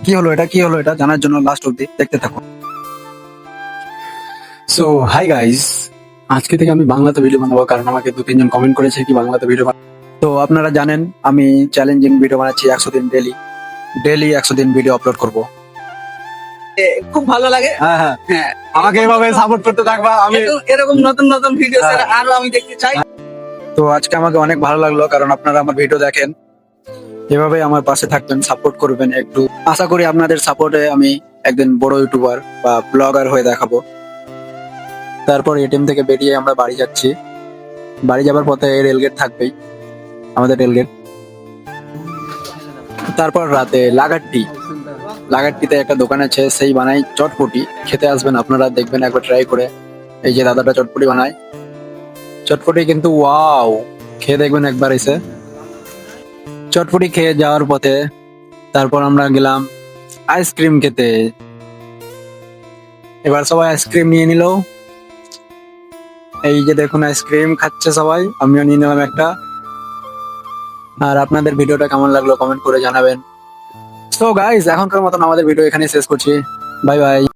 কি হলো এটা জানার জন্য লাস্ট অব্দি দেখতে থাকুন। সো হাই গাইস, আজকে থেকে আমি বাংলাতে ভিডিও বানাবো, কারণ আমাকে 2-3 জন কমেন্ট করেছে কি বাংলাতে ভিডিও তো আপনারা জানেন আমি চ্যালেঞ্জিং ভিডিও বানাচ্ছি 100 দিন ডেলি 100 দিন ভিডিও আপলোড করব। খুব ভালো লাগে। হ্যাঁ হ্যাঁ, হ্যাঁ, আমাকে এভাবে সাপোর্ট করতে থাকবা। আমি এরকম নতুন নতুন ভিডিও আরো আমি দেখতে চাই। তো আজকে আমাকে অনেক ভালো লাগলো, কারণ আপনারা আমার ভিডিও দেখেন, এভাবে আমার পাশে থাকবেন, সাপোর্ট করবেন একটু। আশা করি আপনাদের সাপোর্টে আমি একদিন বড় ইউটিউবার বা ব্লগার হয়ে দেখাবো। তারপর এটিএম থেকে বেরিয়ে আমরা বাড়ি যাচ্ছি। বাড়ি যাবার পথে রেলগেট থাকবেই, আমাদের রেলগেট। তারপর রাতে লাগাট্টিতে একটা দোকান আছে, সেই বানাই চটপটি। খেতে আসবেন আপনারা, দেখবেন একবার ট্রাই করে। এই যে দাদাটা চটপটি বানায়, চটপটি কিন্তু ওয়াও, খেয়ে দেখবেন একবার এসে। চটপটি খেয়ে যাওয়ার পথে তারপর আমরা গেলাম আইসক্রিম খেতে। এবার সবাই আইসক্রিম নিয়ে নিল, এই যে দেখুন আইসক্রিম খাচ্ছে সবাই, আমিও নিয়ে নিলাম একটা। আর আপনাদের ভিডিওটা কেমন লাগলো কমেন্ট করে জানাবেন। সো গাইস, এখনকার মতন আমাদের ভিডিও এখানে শেষ করছি। Bye bye.